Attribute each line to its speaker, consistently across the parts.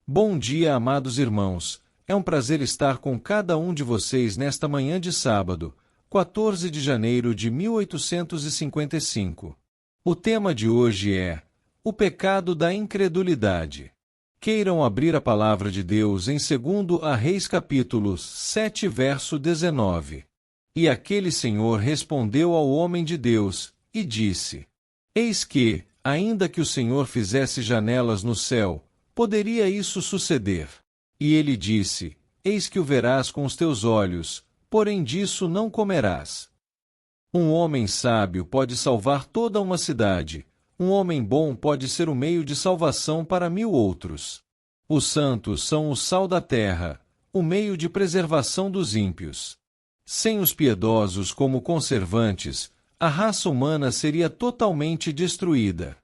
Speaker 1: Bom dia, amados irmãos. É um prazer estar com cada um de vocês nesta manhã de sábado, 14 de janeiro de 1855. O tema de hoje é o pecado da incredulidade. Queiram abrir a palavra de Deus em 2 Reis capítulo 7, verso 19. E aquele senhor respondeu ao homem de Deus, e disse: Eis que, ainda que o Senhor fizesse janelas no céu, poderia isso suceder? E ele disse: Eis que o verás com os teus olhos, porém disso não comerás. Um homem sábio pode salvar toda uma cidade. Um homem bom pode ser o meio de salvação para 1000 outros. Os santos são o sal da terra, o meio de preservação dos ímpios. Sem os piedosos como conservantes, a raça humana seria totalmente destruída.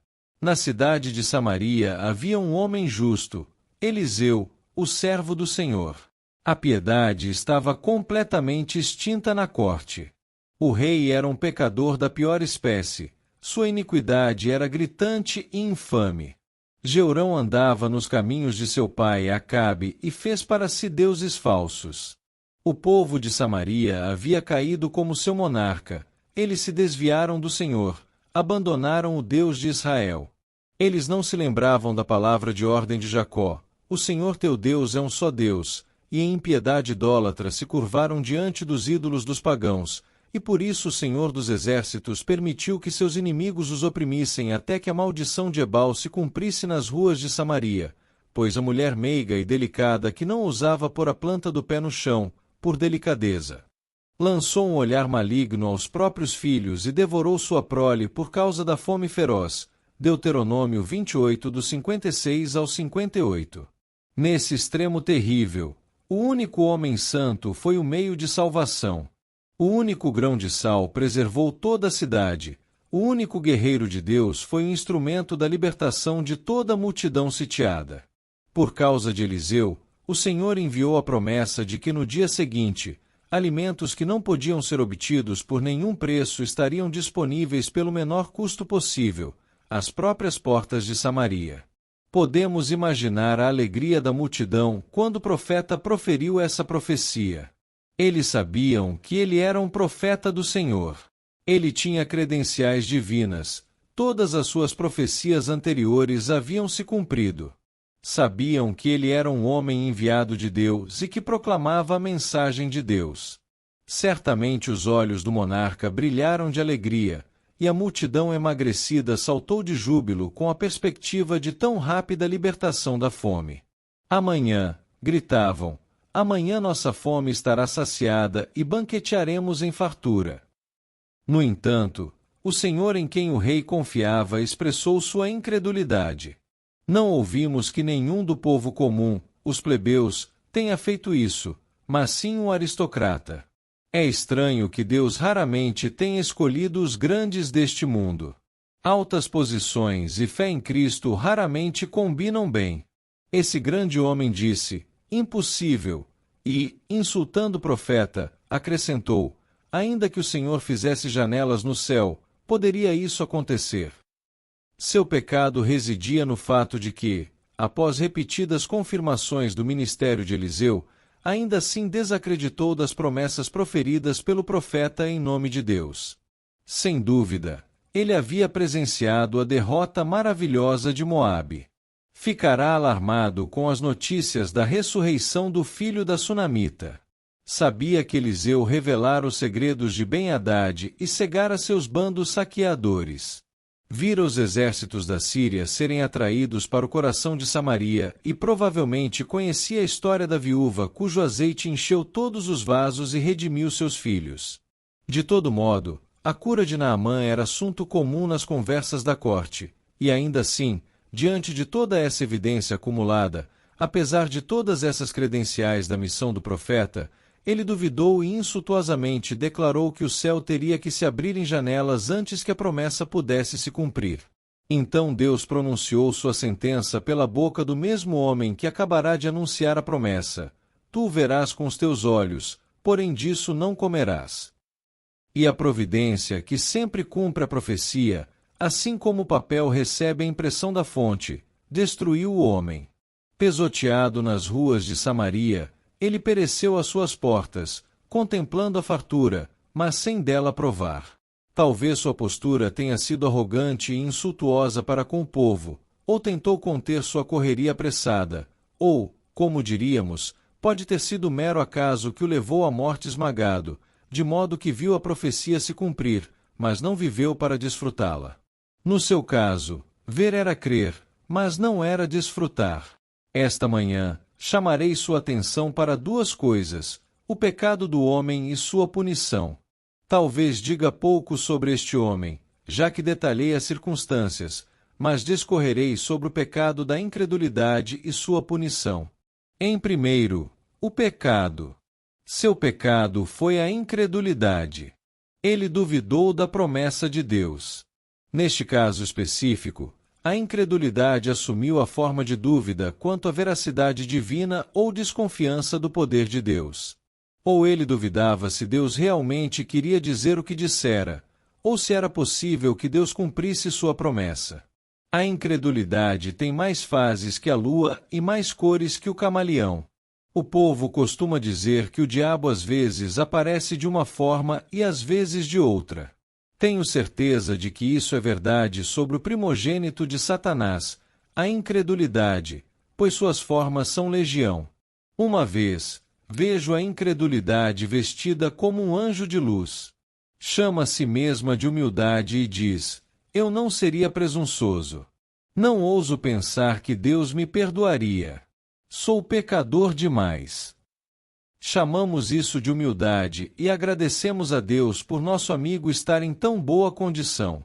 Speaker 1: Na cidade de Samaria havia um homem justo, Eliseu, o servo do Senhor. A piedade estava completamente extinta na corte. O rei era um pecador da pior espécie. Sua iniquidade era gritante e infame. Jeorão andava nos caminhos de seu pai Acabe e fez para si deuses falsos. O povo de Samaria havia caído como seu monarca. Eles se desviaram do Senhor, abandonaram o Deus de Israel. Eles não se lembravam da palavra de ordem de Jacó: o Senhor teu Deus é um só Deus, e em impiedade idólatra se curvaram diante dos ídolos dos pagãos, e por isso o Senhor dos Exércitos permitiu que seus inimigos os oprimissem até que a maldição de Ebal se cumprisse nas ruas de Samaria, pois a mulher meiga e delicada que não ousava pôr a planta do pé no chão, por delicadeza, lançou um olhar maligno aos próprios filhos e devorou sua prole por causa da fome feroz. Deuteronômio 28, do 56 ao 58. Nesse extremo terrível, o único homem santo foi o meio de salvação. O único grão de sal preservou toda a cidade. O único guerreiro de Deus foi o instrumento da libertação de toda a multidão sitiada. Por causa de Eliseu, o Senhor enviou a promessa de que no dia seguinte, alimentos que não podiam ser obtidos por nenhum preço estariam disponíveis pelo menor custo possível, às próprias portas de Samaria. Podemos imaginar a alegria da multidão quando o profeta proferiu essa profecia. Eles sabiam que ele era um profeta do Senhor. Ele tinha credenciais divinas. Todas as suas profecias anteriores haviam se cumprido. Sabiam que ele era um homem enviado de Deus e que proclamava a mensagem de Deus. Certamente os olhos do monarca brilharam de alegria, e a multidão emagrecida saltou de júbilo com a perspectiva de tão rápida libertação da fome. Amanhã, gritavam, amanhã nossa fome estará saciada e banquetearemos em fartura. No entanto, o Senhor em quem o rei confiava expressou sua incredulidade. Não ouvimos que nenhum do povo comum, os plebeus, tenha feito isso, mas sim um aristocrata. É estranho que Deus raramente tenha escolhido os grandes deste mundo. Altas posições e fé em Cristo raramente combinam bem. Esse grande homem disse, impossível, e, insultando o profeta, acrescentou, ainda que o Senhor fizesse janelas no céu, poderia isso acontecer? Seu pecado residia no fato de que, após repetidas confirmações do ministério de Eliseu, ainda assim desacreditou das promessas proferidas pelo profeta em nome de Deus. Sem dúvida, ele havia presenciado a derrota maravilhosa de Moabe. Ficará alarmado com as notícias da ressurreição do filho da Sunamita. Sabia que Eliseu revelara os segredos de Ben-Hadad e cegara seus bandos saqueadores. Vira os exércitos da Síria serem atraídos para o coração de Samaria e provavelmente conhecia a história da viúva cujo azeite encheu todos os vasos e redimiu seus filhos. De todo modo, a cura de Naamã era assunto comum nas conversas da corte, e ainda assim, diante de toda essa evidência acumulada, apesar de todas essas credenciais da missão do profeta, ele duvidou e insultuosamente declarou que o céu teria que se abrir em janelas antes que a promessa pudesse se cumprir. Então Deus pronunciou sua sentença pela boca do mesmo homem que acabará de anunciar a promessa: tu o verás com os teus olhos, porém disso não comerás. E a providência, que sempre cumpre a profecia, assim como o papel recebe a impressão da fonte, destruiu o homem. Pesoteado nas ruas de Samaria, ele pereceu às suas portas, contemplando a fartura, mas sem dela provar. Talvez sua postura tenha sido arrogante e insultuosa para com o povo, ou tentou conter sua correria apressada, ou, como diríamos, pode ter sido mero acaso que o levou à morte esmagado, de modo que viu a profecia se cumprir, mas não viveu para desfrutá-la. No seu caso, ver era crer, mas não era desfrutar. Esta manhã, chamarei sua atenção para duas coisas: o pecado do homem e sua punição. Talvez diga pouco sobre este homem, já que detalhei as circunstâncias, mas discorrerei sobre o pecado da incredulidade e sua punição. Em primeiro, o pecado. Seu pecado foi a incredulidade. Ele duvidou da promessa de Deus. Neste caso específico, a incredulidade assumiu a forma de dúvida quanto à veracidade divina ou desconfiança do poder de Deus. Ou ele duvidava se Deus realmente queria dizer o que dissera, ou se era possível que Deus cumprisse sua promessa. A incredulidade tem mais fases que a lua e mais cores que o camaleão. O povo costuma dizer que o diabo às vezes aparece de uma forma e às vezes de outra. Tenho certeza de que isso é verdade sobre o primogênito de Satanás, a incredulidade, pois suas formas são legião. Uma vez, vejo a incredulidade vestida como um anjo de luz. Chama a si mesma de humildade e diz: eu não seria presunçoso. Não ouso pensar que Deus me perdoaria. Sou pecador demais. Chamamos isso de humildade e agradecemos a Deus por nosso amigo estar em tão boa condição.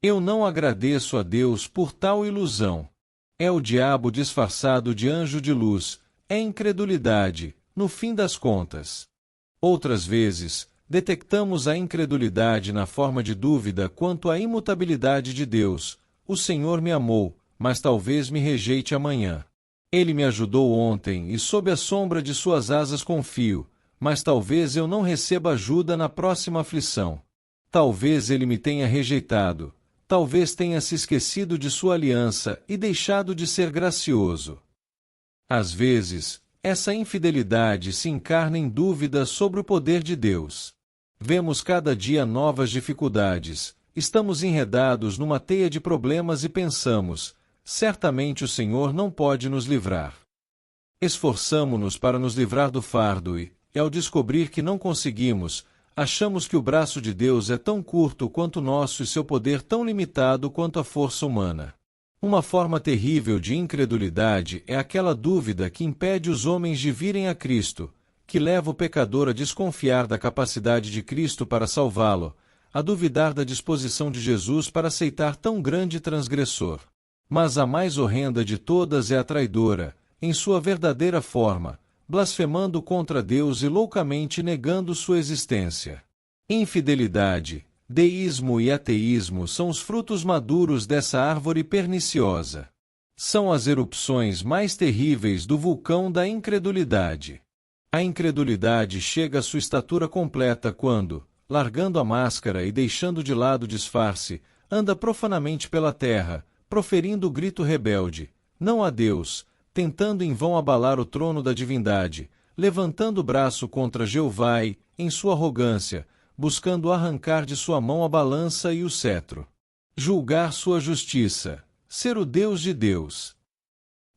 Speaker 1: Eu não agradeço a Deus por tal ilusão. É o diabo disfarçado de anjo de luz, é incredulidade, no fim das contas. Outras vezes, detectamos a incredulidade na forma de dúvida quanto à imutabilidade de Deus. O Senhor me amou, mas talvez me rejeite amanhã. Ele me ajudou ontem e sob a sombra de suas asas confio, mas talvez eu não receba ajuda na próxima aflição. Talvez ele me tenha rejeitado, talvez tenha se esquecido de sua aliança e deixado de ser gracioso. Às vezes, essa infidelidade se encarna em dúvidas sobre o poder de Deus. Vemos cada dia novas dificuldades, estamos enredados numa teia de problemas e pensamos: certamente o Senhor não pode nos livrar. Esforçamo-nos para nos livrar do fardo e, ao descobrir que não conseguimos, achamos que o braço de Deus é tão curto quanto o nosso e seu poder tão limitado quanto a força humana. Uma forma terrível de incredulidade é aquela dúvida que impede os homens de virem a Cristo, que leva o pecador a desconfiar da capacidade de Cristo para salvá-lo, a duvidar da disposição de Jesus para aceitar tão grande transgressor. Mas a mais horrenda de todas é a traidora, em sua verdadeira forma, blasfemando contra Deus e loucamente negando sua existência. Infidelidade, deísmo e ateísmo são os frutos maduros dessa árvore perniciosa. São as erupções mais terríveis do vulcão da incredulidade. A incredulidade chega à sua estatura completa quando, largando a máscara e deixando de lado o disfarce, anda profanamente pela terra, proferindo o grito rebelde: não a Deus, tentando em vão abalar o trono da divindade, levantando o braço contra Jeová e, em sua arrogância, buscando arrancar de sua mão a balança e o cetro. Julgar sua justiça, ser o Deus de Deus.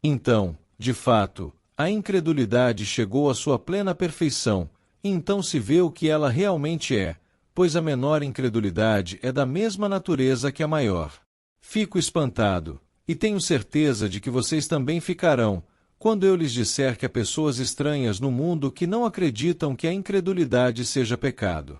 Speaker 1: Então, de fato, a incredulidade chegou à sua plena perfeição, e então se vê o que ela realmente é, pois a menor incredulidade é da mesma natureza que a maior. Fico espantado, e tenho certeza de que vocês também ficarão, quando eu lhes disser que há pessoas estranhas no mundo que não acreditam que a incredulidade seja pecado.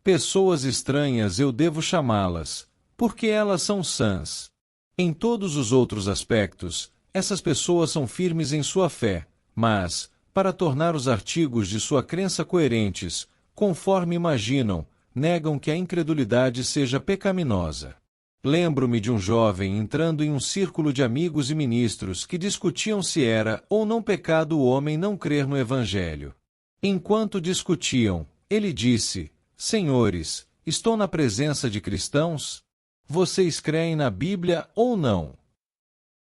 Speaker 1: Pessoas estranhas eu devo chamá-las, porque elas são sãs. Em todos os outros aspectos, essas pessoas são firmes em sua fé, mas, para tornar os artigos de sua crença coerentes, conforme imaginam, negam que a incredulidade seja pecaminosa. Lembro-me de um jovem entrando em um círculo de amigos e ministros que discutiam se era ou não pecado o homem não crer no Evangelho. Enquanto discutiam, ele disse: Senhores, estou na presença de cristãos? Vocês creem na Bíblia ou não?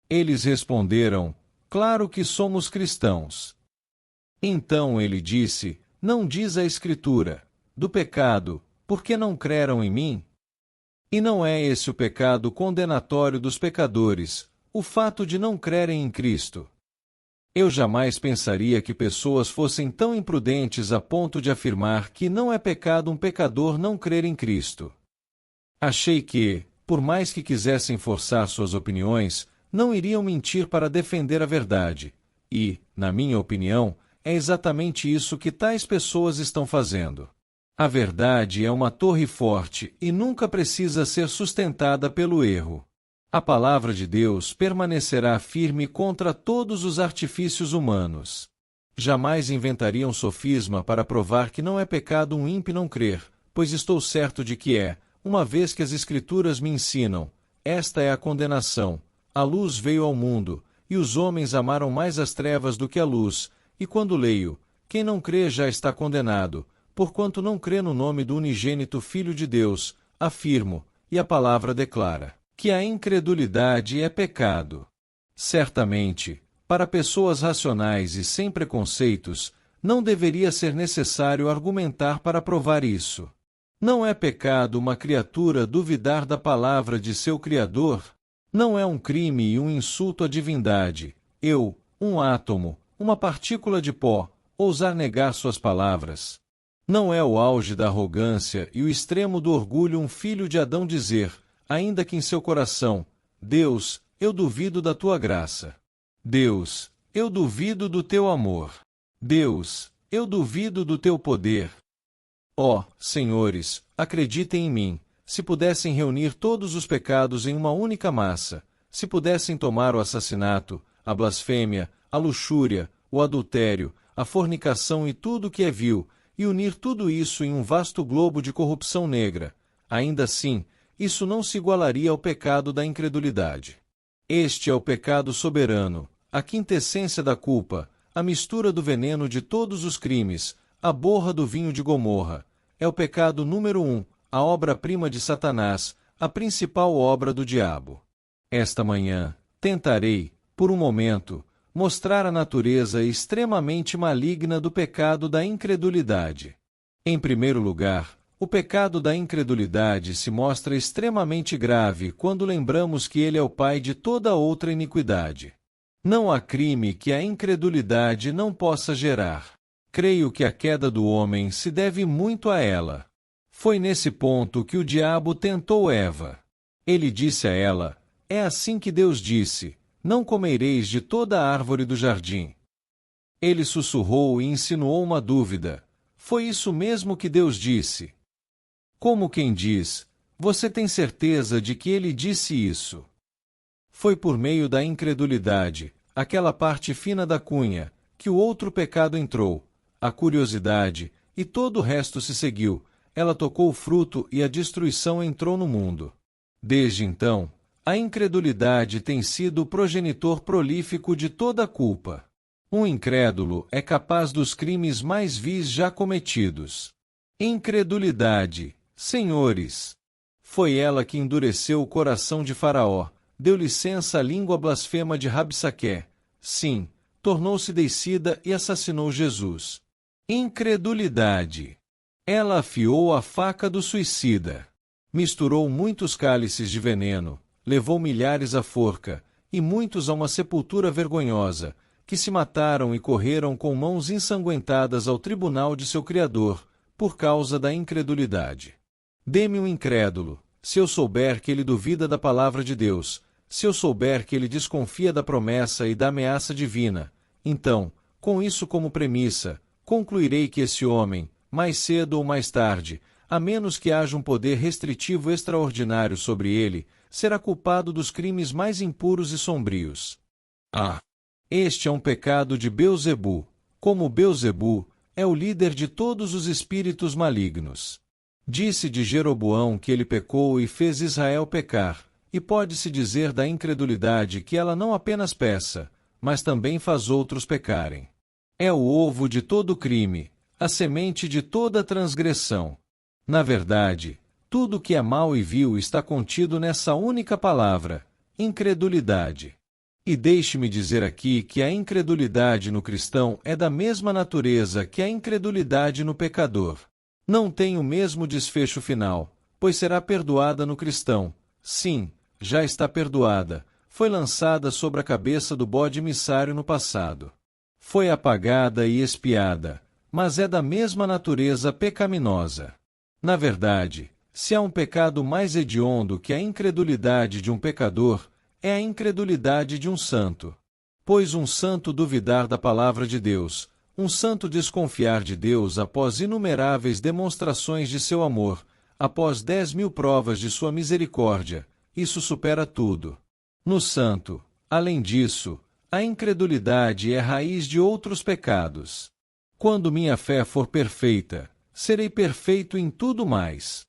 Speaker 1: Eles responderam: claro que somos cristãos. Então ele disse: Não diz a Escritura, do pecado, porque não creram em mim? E não é esse o pecado condenatório dos pecadores, o fato de não crerem em Cristo. Eu jamais pensaria que pessoas fossem tão imprudentes a ponto de afirmar que não é pecado um pecador não crer em Cristo. Achei que, por mais que quisessem forçar suas opiniões, não iriam mentir para defender a verdade. E, na minha opinião, é exatamente isso que tais pessoas estão fazendo. A verdade é uma torre forte e nunca precisa ser sustentada pelo erro. A palavra de Deus permanecerá firme contra todos os artifícios humanos. Jamais inventaria um sofisma para provar que não é pecado um ímpio não crer, pois estou certo de que é, uma vez que as Escrituras me ensinam, esta é a condenação. A luz veio ao mundo, e os homens amaram mais as trevas do que a luz, e quando leio, quem não crê já está condenado, porquanto não crê no nome do unigênito Filho de Deus, afirmo, e a palavra declara, que a incredulidade é pecado. Certamente, para pessoas racionais e sem preconceitos, não deveria ser necessário argumentar para provar isso. Não é pecado uma criatura duvidar da palavra de seu Criador? Não é um crime e um insulto à divindade, eu, um átomo, uma partícula de pó, ousar negar suas palavras. Não é o auge da arrogância e o extremo do orgulho um filho de Adão dizer, ainda que em seu coração, Deus, eu duvido da tua graça. Deus, eu duvido do teu amor. Deus, eu duvido do teu poder. Ó, senhores, acreditem em mim, se pudessem reunir todos os pecados em uma única massa, se pudessem tomar o assassinato, a blasfêmia, a luxúria, o adultério, a fornicação e tudo o que é vil, e unir tudo isso em um vasto globo de corrupção negra, ainda assim, isso não se igualaria ao pecado da incredulidade. Este é o pecado soberano, a quintessência da culpa, a mistura do veneno de todos os crimes, a borra do vinho de Gomorra. É o pecado número 1, a obra-prima de Satanás, a principal obra do diabo. Esta manhã, tentarei, por um momento, mostrar a natureza extremamente maligna do pecado da incredulidade. Em primeiro lugar, o pecado da incredulidade se mostra extremamente grave quando lembramos que ele é o pai de toda outra iniquidade. Não há crime que a incredulidade não possa gerar. Creio que a queda do homem se deve muito a ela. Foi nesse ponto que o diabo tentou Eva. Ele disse a ela, é assim que Deus disse, não comereis de toda a árvore do jardim. Ele sussurrou e insinuou uma dúvida. Foi isso mesmo que Deus disse? Como quem diz, você tem certeza de que ele disse isso? Foi por meio da incredulidade, aquela parte fina da cunha, que o outro pecado entrou, a curiosidade, e todo o resto se seguiu. Ela tocou o fruto e a destruição entrou no mundo. Desde então, a incredulidade tem sido o progenitor prolífico de toda a culpa. Um incrédulo é capaz dos crimes mais vis já cometidos. Incredulidade, senhores. Foi ela que endureceu o coração de Faraó, deu licença à língua blasfema de Rabsaqué. Sim, tornou-se deicida e assassinou Jesus. Incredulidade. Ela afiou a faca do suicida. Misturou muitos cálices de veneno, levou milhares à forca, e muitos a uma sepultura vergonhosa, que se mataram e correram com mãos ensanguentadas ao tribunal de seu Criador, por causa da incredulidade. Dê-me um incrédulo, se eu souber que ele duvida da palavra de Deus, se eu souber que ele desconfia da promessa e da ameaça divina, então, com isso como premissa, concluirei que esse homem, mais cedo ou mais tarde, a menos que haja um poder restritivo extraordinário sobre ele, será culpado dos crimes mais impuros e sombrios. Este é um pecado de Beelzebu, como Beelzebu é o líder de todos os espíritos malignos. Disse de Jeroboão que ele pecou e fez Israel pecar, e pode-se dizer da incredulidade que ela não apenas peça, mas também faz outros pecarem. É o ovo de todo crime, a semente de toda transgressão. Na verdade, tudo que é mau e vil está contido nessa única palavra, incredulidade. E deixe-me dizer aqui que a incredulidade no cristão é da mesma natureza que a incredulidade no pecador. Não tem o mesmo desfecho final, pois será perdoada no cristão. Sim, já está perdoada, foi lançada sobre a cabeça do bode emissário no passado. Foi apagada e expiada, mas é da mesma natureza pecaminosa. Na verdade, se há um pecado mais hediondo que a incredulidade de um pecador, é a incredulidade de um santo. Pois um santo duvidar da palavra de Deus, um santo desconfiar de Deus após inumeráveis demonstrações de seu amor, após 10.000 provas de sua misericórdia, isso supera tudo. No santo, além disso, a incredulidade é raiz de outros pecados. Quando minha fé for perfeita, serei perfeito em tudo mais.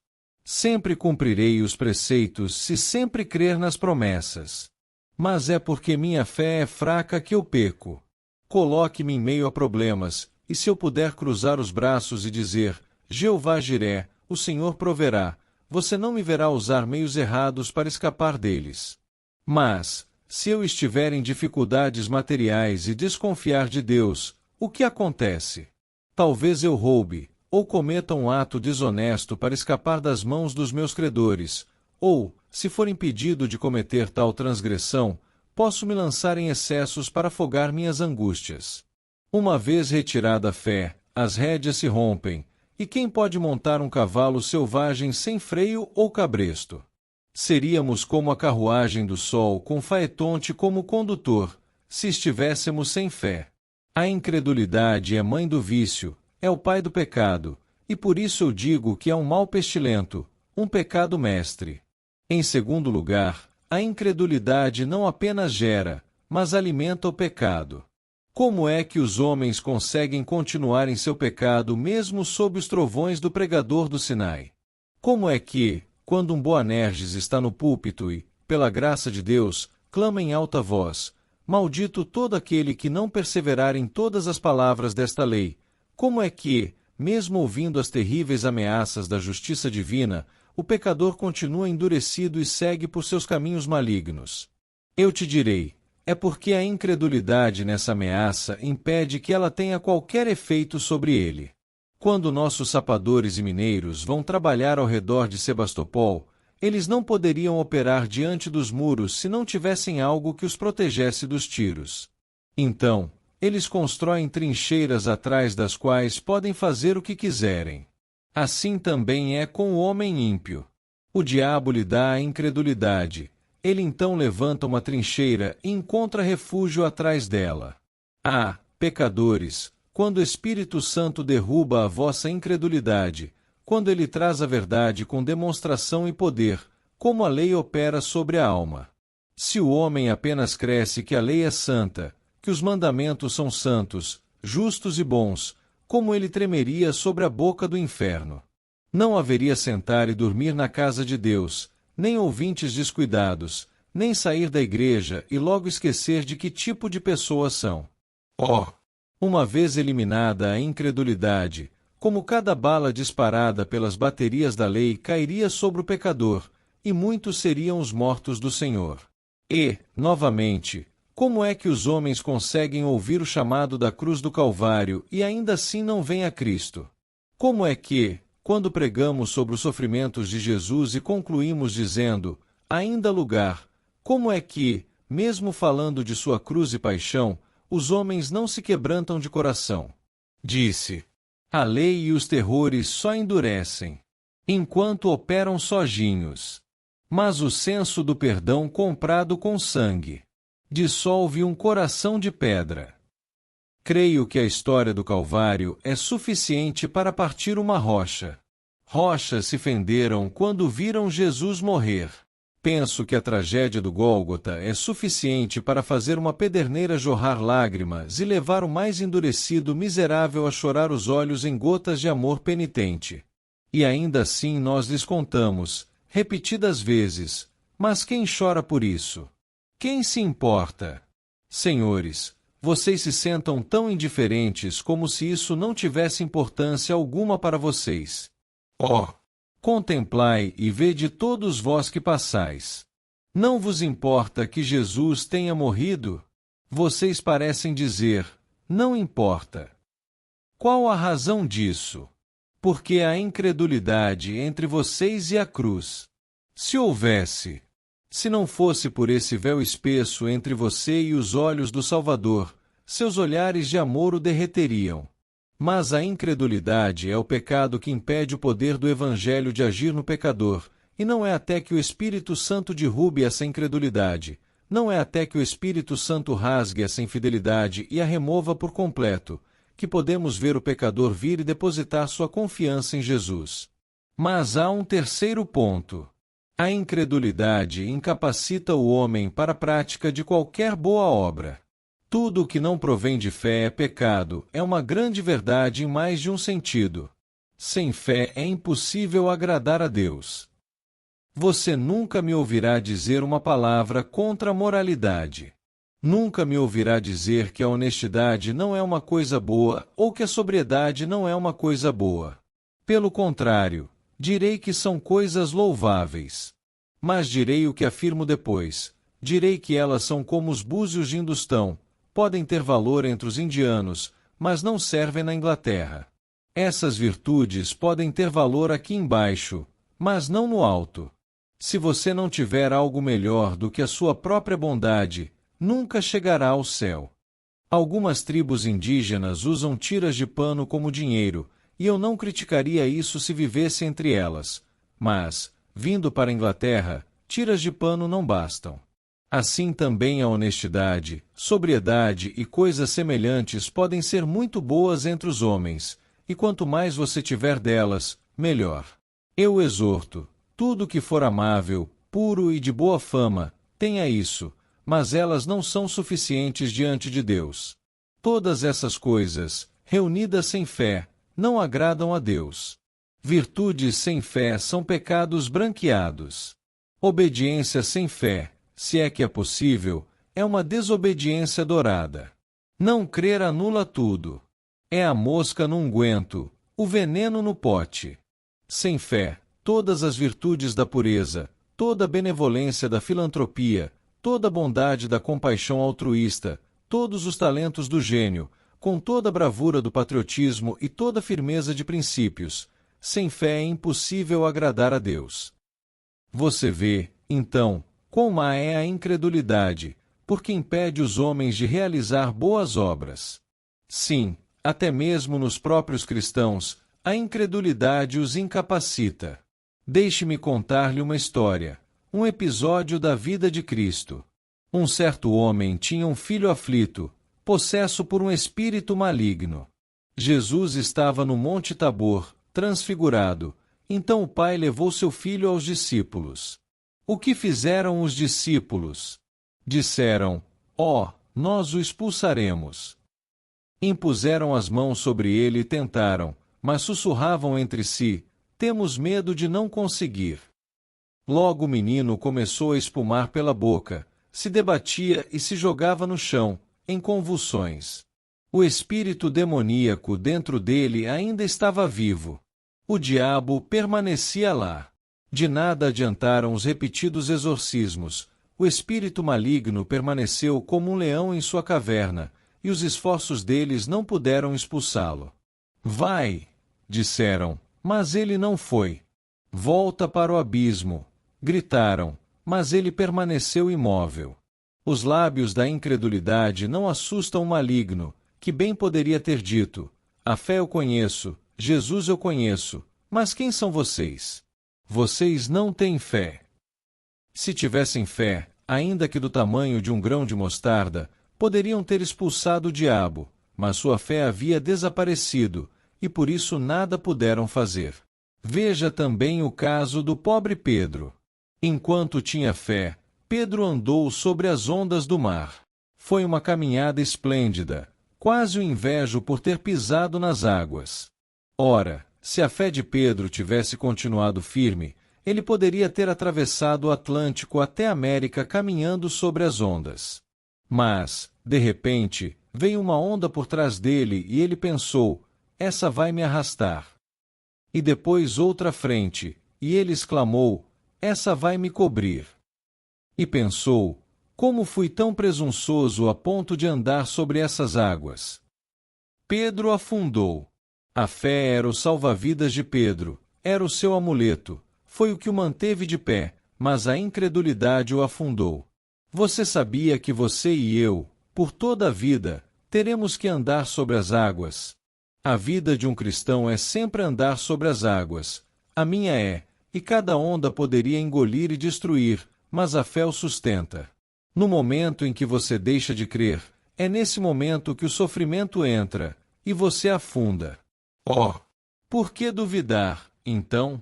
Speaker 1: Sempre cumprirei os preceitos se sempre crer nas promessas. Mas é porque minha fé é fraca que eu peco. Coloque-me em meio a problemas, e se eu puder cruzar os braços e dizer, Jeová Jiré, o Senhor proverá, você não me verá usar meios errados para escapar deles. Mas, se eu estiver em dificuldades materiais e desconfiar de Deus, o que acontece? Talvez eu roube, ou cometa um ato desonesto para escapar das mãos dos meus credores, ou, se for impedido de cometer tal transgressão, posso me lançar em excessos para afogar minhas angústias. Uma vez retirada a fé, as rédeas se rompem, e quem pode montar um cavalo selvagem sem freio ou cabresto? Seríamos como a carruagem do sol com Faetonte como condutor, se estivéssemos sem fé. A incredulidade é mãe do vício, é o pai do pecado, e por isso eu digo que é um mal pestilento, um pecado mestre. Em segundo lugar, a incredulidade não apenas gera, mas alimenta o pecado. Como é que os homens conseguem continuar em seu pecado mesmo sob os trovões do pregador do Sinai? Como é que, quando um Boanerges está no púlpito e, pela graça de Deus, clama em alta voz, maldito todo aquele que não perseverar em todas as palavras desta lei, como é que, mesmo ouvindo as terríveis ameaças da justiça divina, o pecador continua endurecido e segue por seus caminhos malignos? Eu te direi, é porque a incredulidade nessa ameaça impede que ela tenha qualquer efeito sobre ele. Quando nossos sapadores e mineiros vão trabalhar ao redor de Sebastopol, eles não poderiam operar diante dos muros se não tivessem algo que os protegesse dos tiros. Então, eles constroem trincheiras atrás das quais podem fazer o que quiserem. Assim também é com o homem ímpio. O diabo lhe dá a incredulidade. Ele então levanta uma trincheira e encontra refúgio atrás dela. Ah, pecadores, quando o Espírito Santo derruba a vossa incredulidade, quando ele traz a verdade com demonstração e poder, como a lei opera sobre a alma. Se o homem apenas cresce que a lei é santa, que os mandamentos são santos, justos e bons, como ele tremeria sobre a boca do inferno. Não haveria sentar e dormir na casa de Deus, nem ouvintes descuidados, nem sair da igreja e logo esquecer de que tipo de pessoas são. Oh! Uma vez eliminada a incredulidade, como cada bala disparada pelas baterias da lei cairia sobre o pecador, e muitos seriam os mortos do Senhor. E, novamente, como é que os homens conseguem ouvir o chamado da cruz do Calvário e ainda assim não veem a Cristo? Como é que, quando pregamos sobre os sofrimentos de Jesus e concluímos dizendo, ainda há lugar, como é que, mesmo falando de sua cruz e paixão, os homens não se quebrantam de coração? Disse: a lei e os terrores só endurecem, enquanto operam sozinhos. Mas o senso do perdão comprado com sangue dissolve um coração de pedra. Creio que a história do Calvário é suficiente para partir uma rocha. Rochas se fenderam quando viram Jesus morrer. Penso que a tragédia do Gólgota é suficiente para fazer uma pederneira jorrar lágrimas e levar o mais endurecido miserável a chorar os olhos em gotas de amor penitente. E ainda assim nós lhes contamos, repetidas vezes, mas quem chora por isso? Quem se importa? Senhores, vocês se sentam tão indiferentes como se isso não tivesse importância alguma para vocês. Oh! Contemplai e vede todos vós que passais. Não vos importa que Jesus tenha morrido? Vocês parecem dizer, não importa. Qual a razão disso? Porque há incredulidade entre vocês e a cruz. Se houvesse, se não fosse por esse véu espesso entre você e os olhos do Salvador, seus olhares de amor o derreteriam. Mas a incredulidade é o pecado que impede o poder do Evangelho de agir no pecador, e não é até que o Espírito Santo derrube essa incredulidade, não é até que o Espírito Santo rasgue essa infidelidade e a remova por completo, que podemos ver o pecador vir e depositar sua confiança em Jesus. Mas há um terceiro ponto. A incredulidade incapacita o homem para a prática de qualquer boa obra. Tudo o que não provém de fé é pecado, é uma grande verdade em mais de um sentido. Sem fé é impossível agradar a Deus. Você nunca me ouvirá dizer uma palavra contra a moralidade. Nunca me ouvirá dizer que a honestidade não é uma coisa boa ou que a sobriedade não é uma coisa boa. Pelo contrário, direi que são coisas louváveis. Mas direi o que afirmo depois. Direi que elas são como os búzios de Hindustão, podem ter valor entre os indianos, mas não servem na Inglaterra. Essas virtudes podem ter valor aqui embaixo, mas não no alto. Se você não tiver algo melhor do que a sua própria bondade, nunca chegará ao céu. Algumas tribos indígenas usam tiras de pano como dinheiro, e eu não criticaria isso se vivesse entre elas. Mas, vindo para a Inglaterra, tiras de pano não bastam. Assim também a honestidade, sobriedade e coisas semelhantes podem ser muito boas entre os homens, e quanto mais você tiver delas, melhor. Eu exorto, tudo que for amável, puro e de boa fama, tenha isso, mas elas não são suficientes diante de Deus. Todas essas coisas, reunidas sem fé, não agradam a Deus. Virtudes sem fé são pecados branqueados. Obediência sem fé, se é que é possível, é uma desobediência dourada. Não crer anula tudo. É a mosca no unguento, o veneno no pote. Sem fé, todas as virtudes da pureza, toda a benevolência da filantropia, toda a bondade da compaixão altruísta, todos os talentos do gênio, com toda a bravura do patriotismo e toda a firmeza de princípios, sem fé é impossível agradar a Deus. Você vê, então, quão má é a incredulidade, porque impede os homens de realizar boas obras. Sim, até mesmo nos próprios cristãos, a incredulidade os incapacita. Deixe-me contar-lhe uma história, um episódio da vida de Cristo. Um certo homem tinha um filho aflito, possesso por um espírito maligno. Jesus estava no Monte Tabor, transfigurado, então o pai levou seu filho aos discípulos. O que fizeram os discípulos? Disseram, nós o expulsaremos. Impuseram as mãos sobre ele e tentaram, mas sussurravam entre si, temos medo de não conseguir. Logo o menino começou a espumar pela boca, se debatia e se jogava no chão, em convulsões. O espírito demoníaco dentro dele ainda estava vivo. O diabo permanecia lá. De nada adiantaram os repetidos exorcismos. O espírito maligno permaneceu como um leão em sua caverna, e os esforços deles não puderam expulsá-lo. Vai, disseram, mas ele não foi. Volta para o abismo, gritaram, mas ele permaneceu imóvel. Os lábios da incredulidade não assustam o maligno, que bem poderia ter dito, a fé eu conheço, Jesus eu conheço, mas quem são vocês? Vocês não têm fé. Se tivessem fé, ainda que do tamanho de um grão de mostarda, poderiam ter expulsado o diabo, mas sua fé havia desaparecido, e por isso nada puderam fazer. Veja também o caso do pobre Pedro. Enquanto tinha fé, Pedro andou sobre as ondas do mar. Foi uma caminhada esplêndida, quase o invejo por ter pisado nas águas. Ora, se a fé de Pedro tivesse continuado firme, ele poderia ter atravessado o Atlântico até a América caminhando sobre as ondas. Mas, de repente, veio uma onda por trás dele e ele pensou, essa vai me arrastar. E depois outra à frente, e ele exclamou, essa vai me cobrir. E pensou: como fui tão presunçoso a ponto de andar sobre essas águas? Pedro afundou. A fé era o salva-vidas de Pedro, era o seu amuleto, foi o que o manteve de pé, mas a incredulidade o afundou. Você sabia que você e eu, por toda a vida, teremos que andar sobre as águas? A vida de um cristão é sempre andar sobre as águas. A minha é, e cada onda poderia engolir e destruir, mas a fé o sustenta. No momento em que você deixa de crer, é nesse momento que o sofrimento entra, e você afunda. Oh! Por que duvidar, então?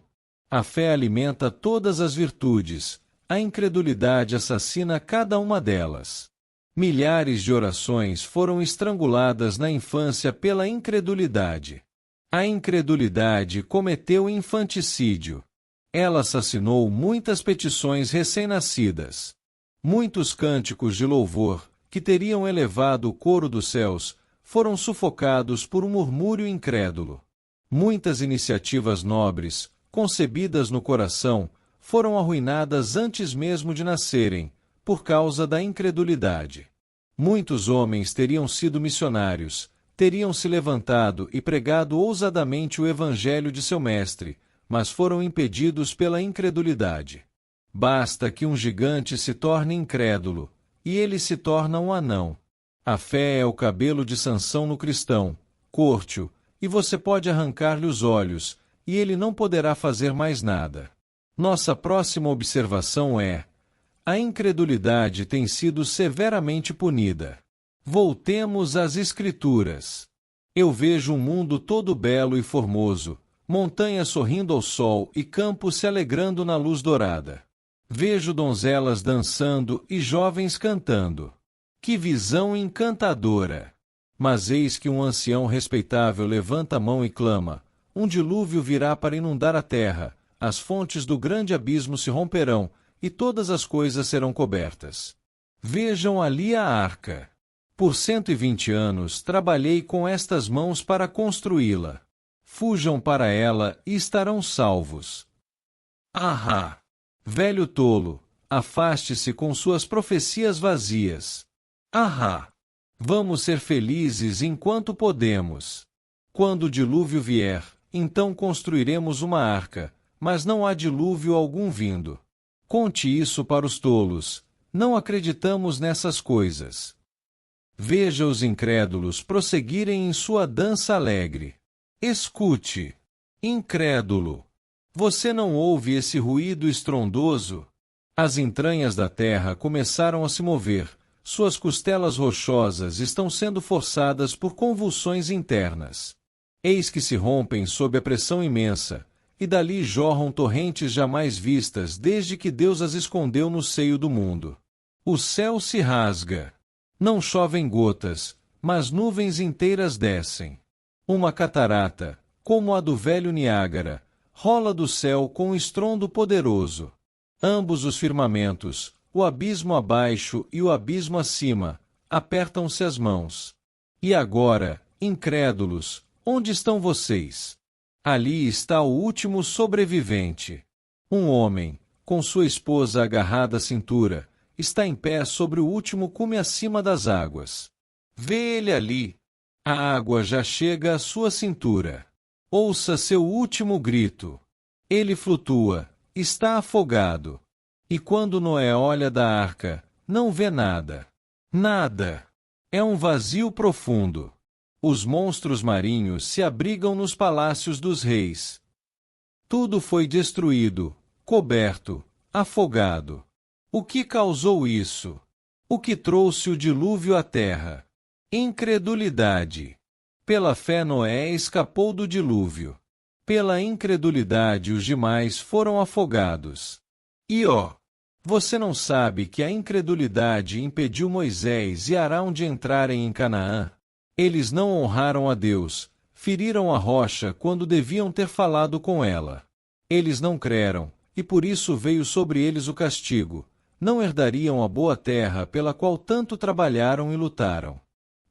Speaker 1: A fé alimenta todas as virtudes, a incredulidade assassina cada uma delas. Milhares de orações foram estranguladas na infância pela incredulidade. A incredulidade cometeu infanticídio. Ela assassinou muitas petições recém-nascidas. Muitos cânticos de louvor, que teriam elevado o coro dos céus, foram sufocados por um murmúrio incrédulo. Muitas iniciativas nobres, concebidas no coração, foram arruinadas antes mesmo de nascerem, por causa da incredulidade. Muitos homens teriam sido missionários, teriam se levantado e pregado ousadamente o evangelho de seu mestre, mas foram impedidos pela incredulidade. Basta que um gigante se torne incrédulo, e ele se torna um anão. A fé é o cabelo de Sansão no cristão, corte-o, e você pode arrancar-lhe os olhos, e ele não poderá fazer mais nada. Nossa próxima observação é: a incredulidade tem sido severamente punida. Voltemos às Escrituras. Eu vejo um mundo todo belo e formoso, montanhas sorrindo ao sol e campos se alegrando na luz dourada. Vejo donzelas dançando e jovens cantando. Que visão encantadora! Mas eis que um ancião respeitável levanta a mão e clama: um dilúvio virá para inundar a terra, as fontes do grande abismo se romperão, e todas as coisas serão cobertas. Vejam ali a arca. Por 120 anos trabalhei com estas mãos para construí-la. Fujam para ela e estarão salvos. Ahá! Velho tolo, afaste-se com suas profecias vazias. Ahá! Vamos ser felizes enquanto podemos. Quando o dilúvio vier, então construiremos uma arca, mas não há dilúvio algum vindo. Conte isso para os tolos, não acreditamos nessas coisas. Veja os incrédulos prosseguirem em sua dança alegre. Escute, incrédulo. Você não ouve esse ruído estrondoso? As entranhas da terra começaram a se mover, suas costelas rochosas estão sendo forçadas por convulsões internas. Eis que se rompem sob a pressão imensa, e dali jorram torrentes jamais vistas desde que Deus as escondeu no seio do mundo. O céu se rasga. Não chovem gotas, mas nuvens inteiras descem. Uma catarata, como a do velho Niágara, rola do céu com um estrondo poderoso. Ambos os firmamentos, o abismo abaixo e o abismo acima, apertam-se as mãos. E agora, incrédulos, onde estão vocês? Ali está o último sobrevivente. Um homem, com sua esposa agarrada à cintura, está em pé sobre o último cume acima das águas. Vê ele ali. A água já chega à sua cintura. Ouça seu último grito. Ele flutua, está afogado. E quando Noé olha da arca, não vê nada. Nada. É um vazio profundo. Os monstros marinhos se abrigam nos palácios dos reis. Tudo foi destruído, coberto, afogado. O que causou isso? O que trouxe o dilúvio à terra? Incredulidade. Pela fé Noé escapou do dilúvio. Pela incredulidade os demais foram afogados. E você não sabe que a incredulidade impediu Moisés e Arão de entrarem em Canaã? Eles não honraram a Deus, feriram a rocha quando deviam ter falado com ela. Eles não creram, e por isso veio sobre eles o castigo. Não herdariam a boa terra pela qual tanto trabalharam e lutaram.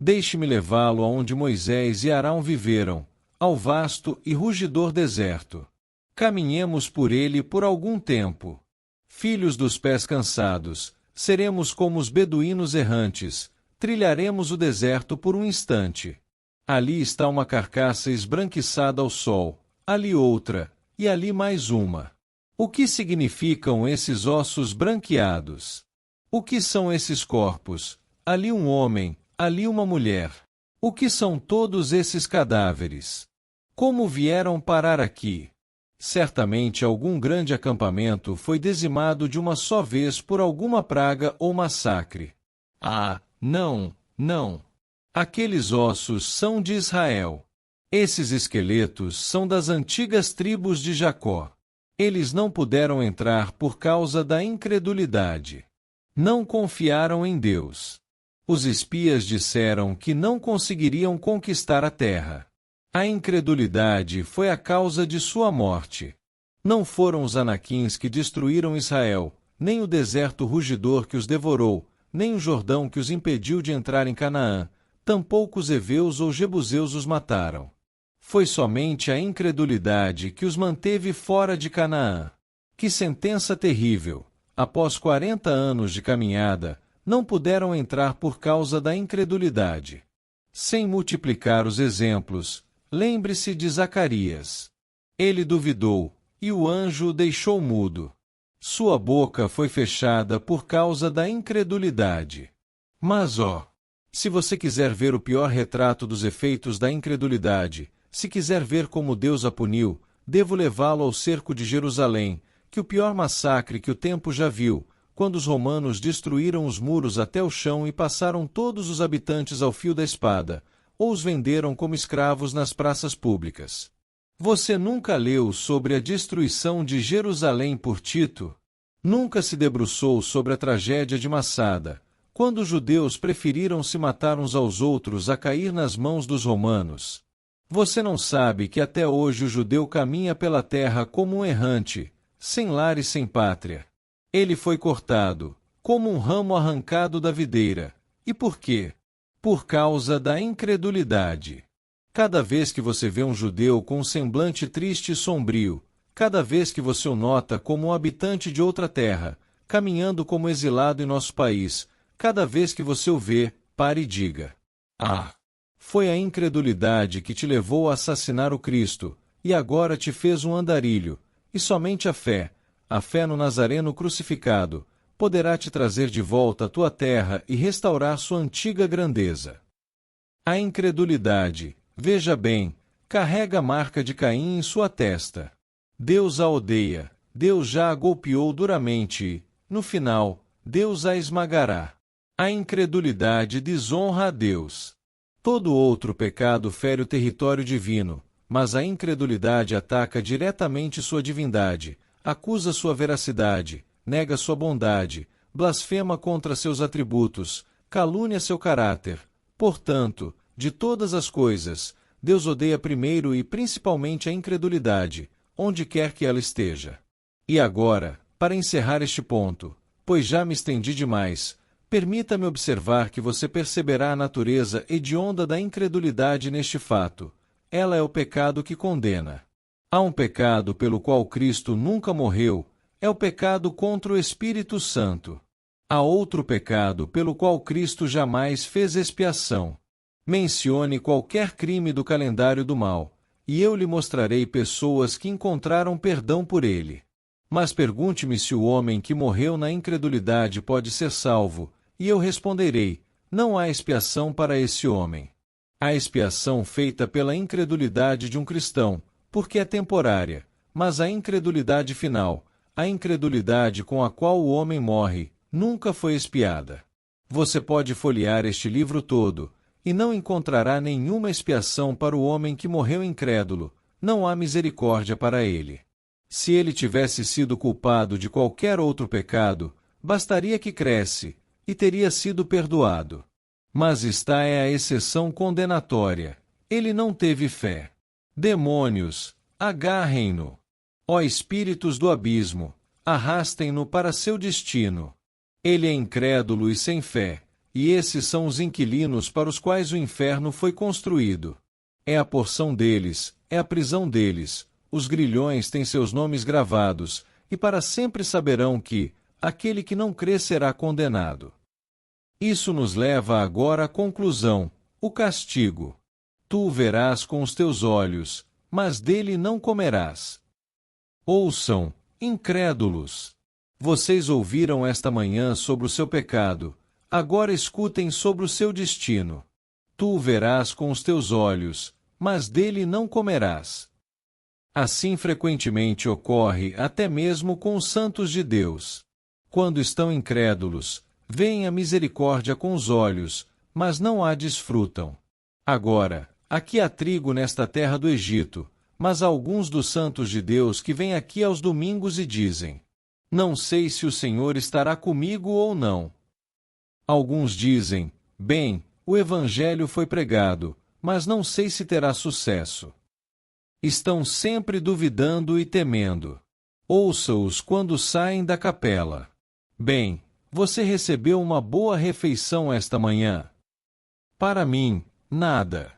Speaker 1: Deixe-me levá-lo aonde Moisés e Arão viveram, ao vasto e rugidor deserto. Caminhemos por ele por algum tempo. Filhos dos pés cansados, seremos como os beduínos errantes, trilharemos o deserto por um instante. Ali está uma carcaça esbranquiçada ao sol, ali outra, e ali mais uma. O que significam esses ossos branqueados? O que são esses corpos? Ali um homem, ali uma mulher. O que são todos esses cadáveres? Como vieram parar aqui? Certamente algum grande acampamento foi dizimado de uma só vez por alguma praga ou massacre. Ah, não, não. Aqueles ossos são de Israel. Esses esqueletos são das antigas tribos de Jacó. Eles não puderam entrar por causa da incredulidade. Não confiaram em Deus. Os espias disseram que não conseguiriam conquistar a terra. A incredulidade foi a causa de sua morte. Não foram os anaquins que destruíram Israel, nem o deserto rugidor que os devorou, nem o Jordão que os impediu de entrar em Canaã, tampouco os heveus ou jebuseus os mataram. Foi somente a incredulidade que os manteve fora de Canaã. Que sentença terrível! Após 40 anos de caminhada, não puderam entrar por causa da incredulidade. Sem multiplicar os exemplos, lembre-se de Zacarias. Ele duvidou, e o anjo o deixou mudo. Sua boca foi fechada por causa da incredulidade. Mas se você quiser ver o pior retrato dos efeitos da incredulidade, se quiser ver como Deus a puniu, devo levá-lo ao cerco de Jerusalém, que o pior massacre que o tempo já viu, quando os romanos destruíram os muros até o chão e passaram todos os habitantes ao fio da espada, ou os venderam como escravos nas praças públicas. Você nunca leu sobre a destruição de Jerusalém por Tito? Nunca se debruçou sobre a tragédia de Massada, quando os judeus preferiram se matar uns aos outros a cair nas mãos dos romanos? Você não sabe que até hoje o judeu caminha pela terra como um errante, sem lar e sem pátria? Ele foi cortado, como um ramo arrancado da videira. E por quê? Por causa da incredulidade. Cada vez que você vê um judeu com um semblante triste e sombrio, cada vez que você o nota como um habitante de outra terra, caminhando como exilado em nosso país, cada vez que você o vê, pare e diga: ah! Foi a incredulidade que te levou a assassinar o Cristo, e agora te fez um andarilho, e somente a fé no Nazareno crucificado, poderá te trazer de volta à tua terra e restaurar sua antiga grandeza. A incredulidade, veja bem, carrega a marca de Caim em sua testa. Deus a odeia, Deus já a golpeou duramente e, no final, Deus a esmagará. A incredulidade desonra a Deus. Todo outro pecado fere o território divino, mas a incredulidade ataca diretamente sua divindade, acusa sua veracidade, nega sua bondade, blasfema contra seus atributos, calúnia seu caráter. Portanto, de todas as coisas, Deus odeia primeiro e principalmente a incredulidade, onde quer que ela esteja. E agora, para encerrar este ponto, pois já me estendi demais, permita-me observar que você perceberá a natureza hedionda da incredulidade neste fato. Ela é o pecado que condena. Há um pecado pelo qual Cristo nunca morreu, é o pecado contra o Espírito Santo. Há outro pecado pelo qual Cristo jamais fez expiação. Mencione qualquer crime do calendário do mal, e eu lhe mostrarei pessoas que encontraram perdão por ele. Mas pergunte-me se o homem que morreu na incredulidade pode ser salvo, e eu responderei: não há expiação para esse homem. Há expiação feita pela incredulidade de um cristão, porque é temporária, mas a incredulidade final, a incredulidade com a qual o homem morre, nunca foi expiada. Você pode folhear este livro todo, e não encontrará nenhuma expiação para o homem que morreu incrédulo, não há misericórdia para ele. Se ele tivesse sido culpado de qualquer outro pecado, bastaria que cresce, e teria sido perdoado. Mas esta é a exceção condenatória. Ele não teve fé. Demônios, agarrem-no. Ó espíritos do abismo, arrastem-no para seu destino. Ele é incrédulo e sem fé, e esses são os inquilinos para os quais o inferno foi construído. É a porção deles, é a prisão deles, os grilhões têm seus nomes gravados, e para sempre saberão que aquele que não crê será condenado. Isso nos leva agora à conclusão: o castigo. Tu o verás com os teus olhos, mas dele não comerás. Ouçam, incrédulos. Vocês ouviram esta manhã sobre o seu pecado, agora escutem sobre o seu destino. Tu o verás com os teus olhos, mas dele não comerás. Assim frequentemente ocorre até mesmo com os santos de Deus. Quando estão incrédulos, veem a misericórdia com os olhos, mas não a desfrutam. Agora, aqui há trigo nesta terra do Egito, mas há alguns dos santos de Deus que vêm aqui aos domingos e dizem: não sei se o Senhor estará comigo ou não. Alguns dizem: bem, o Evangelho foi pregado, mas não sei se terá sucesso. Estão sempre duvidando e temendo. Ouça-os quando saem da capela. Bem, você recebeu uma boa refeição esta manhã? Para mim, nada.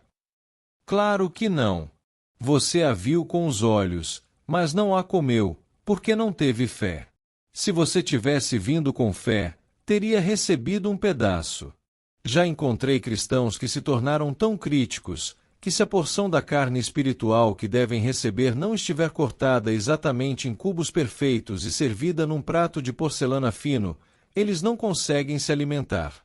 Speaker 1: Claro que não. Você a viu com os olhos, mas não a comeu, porque não teve fé. Se você tivesse vindo com fé, teria recebido um pedaço. Já encontrei cristãos que se tornaram tão críticos, que se a porção da carne espiritual que devem receber não estiver cortada exatamente em cubos perfeitos e servida num prato de porcelana fino, eles não conseguem se alimentar.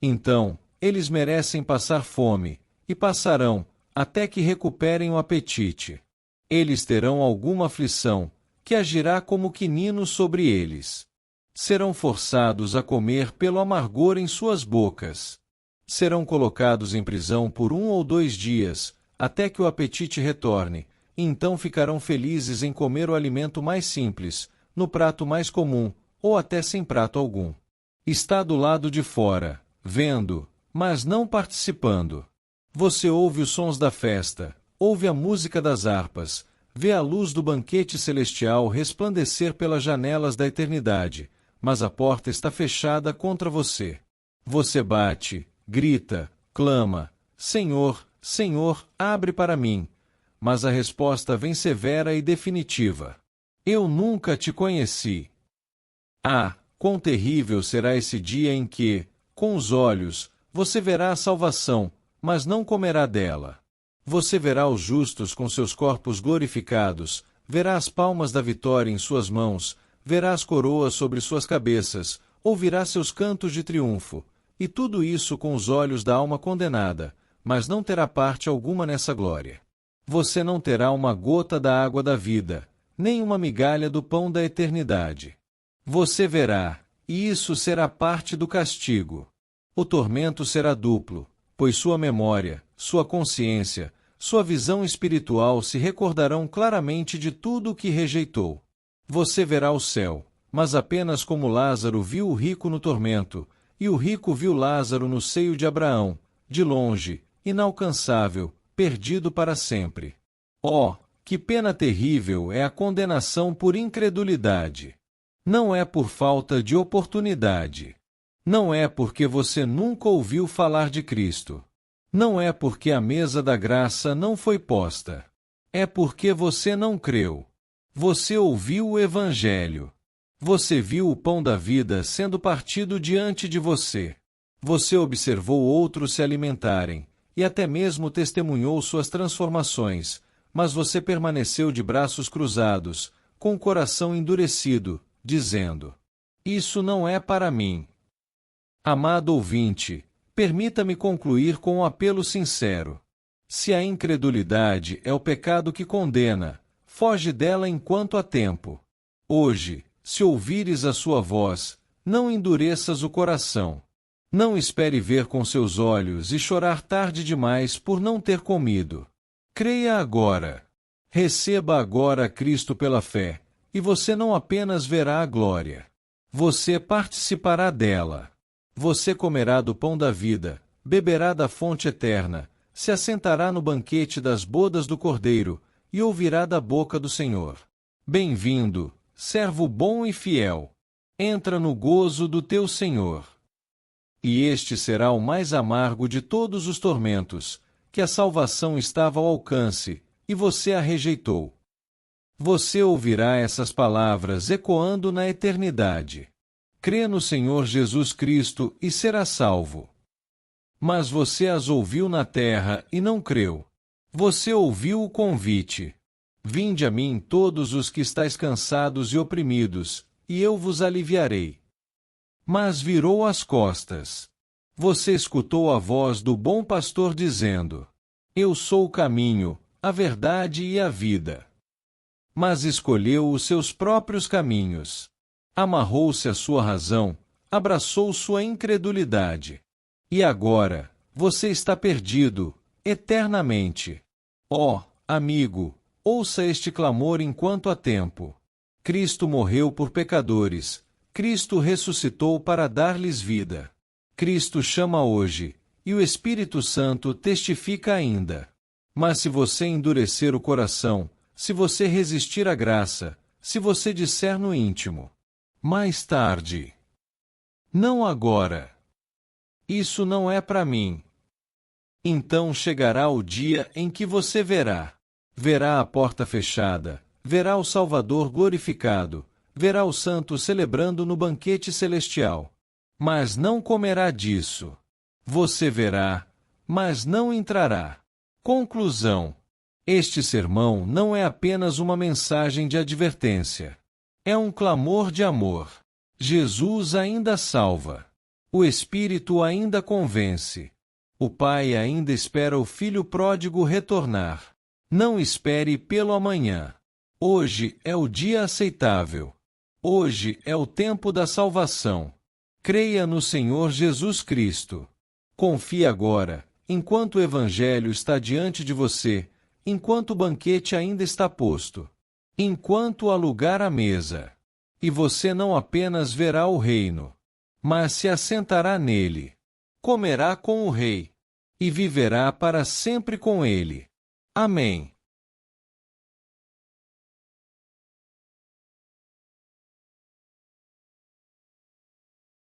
Speaker 1: Então, eles merecem passar fome, e passarão, até que recuperem o apetite. Eles terão alguma aflição, que agirá como quinino sobre eles. Serão forçados a comer pelo amargor em suas bocas. Serão colocados em prisão por 1 ou 2 dias, até que o apetite retorne, e então ficarão felizes em comer o alimento mais simples, no prato mais comum, ou até sem prato algum. Está do lado de fora, vendo, mas não participando. Você ouve os sons da festa, ouve a música das harpas, vê a luz do banquete celestial resplandecer pelas janelas da eternidade, mas a porta está fechada contra você. Você bate, grita, clama: Senhor, Senhor, abre para mim. Mas a resposta vem severa e definitiva: eu nunca te conheci. Ah, quão terrível será esse dia em que, com os olhos, você verá a salvação, mas não comerá dela. Você verá os justos com seus corpos glorificados, verá as palmas da vitória em suas mãos, verá as coroas sobre suas cabeças, ouvirá seus cantos de triunfo, e tudo isso com os olhos da alma condenada, mas não terá parte alguma nessa glória. Você não terá uma gota da água da vida, nem uma migalha do pão da eternidade. Você verá, e isso será parte do castigo. O tormento será duplo, pois sua memória, sua consciência, sua visão espiritual se recordarão claramente de tudo o que rejeitou. Você verá o céu, mas apenas como Lázaro viu o rico no tormento, e o rico viu Lázaro no seio de Abraão, de longe, inalcançável, perdido para sempre. Oh, que pena terrível é a condenação por incredulidade! Não é por falta de oportunidade. Não é porque você nunca ouviu falar de Cristo. Não é porque a mesa da graça não foi posta. É porque você não creu. Você ouviu o Evangelho. Você viu o pão da vida sendo partido diante de você. Você observou outros se alimentarem, e até mesmo testemunhou suas transformações, mas você permaneceu de braços cruzados, com o coração endurecido, dizendo: isso não é para mim. Amado ouvinte, permita-me concluir com um apelo sincero. Se a incredulidade é o pecado que condena, foge dela enquanto há tempo. Hoje, se ouvires a sua voz, não endureças o coração. Não espere ver com seus olhos e chorar tarde demais por não ter comido. Creia agora. Receba agora Cristo pela fé, e você não apenas verá a glória. Você participará dela. Você comerá do pão da vida, beberá da fonte eterna, se assentará no banquete das bodas do Cordeiro, e ouvirá da boca do Senhor: bem-vindo, servo bom e fiel. Entra no gozo do teu Senhor. E este será o mais amargo de todos os tormentos, que a salvação estava ao alcance, e você a rejeitou. Você ouvirá essas palavras ecoando na eternidade. Crê no Senhor Jesus Cristo e será salvo. Mas você as ouviu na terra e não creu. Você ouviu o convite. Vinde a mim todos os que estáis cansados e oprimidos, e eu vos aliviarei. Mas virou as costas. Você escutou a voz do bom pastor dizendo: Eu sou o caminho, a verdade e a vida. Mas escolheu os seus próprios caminhos. Amarrou-se à sua razão, abraçou sua incredulidade. E agora, você está perdido, eternamente. Ó, amigo, ouça este clamor enquanto há tempo. Cristo morreu por pecadores. Cristo ressuscitou para dar-lhes vida. Cristo chama hoje, e o Espírito Santo testifica ainda. Mas se você endurecer o coração, se você resistir à graça, se você disser no íntimo: mais tarde. Não agora. Isso não é para mim. Então chegará o dia em que você verá a porta fechada, verá o Salvador glorificado, verá os santos celebrando no banquete celestial. Mas não comerá disso. Você verá, mas não entrará. Conclusão: este sermão não é apenas uma mensagem de advertência. É um clamor de amor. Jesus ainda salva. O Espírito ainda convence. O Pai ainda espera o Filho pródigo retornar. Não espere pelo amanhã. Hoje é o dia aceitável. Hoje é o tempo da salvação. Creia no Senhor Jesus Cristo. Confie agora, enquanto o Evangelho está diante de você, enquanto o banquete ainda está posto, enquanto há lugar à mesa. E você não apenas verá o reino, mas se assentará nele, comerá com o Rei, e viverá para sempre com ele. Amém.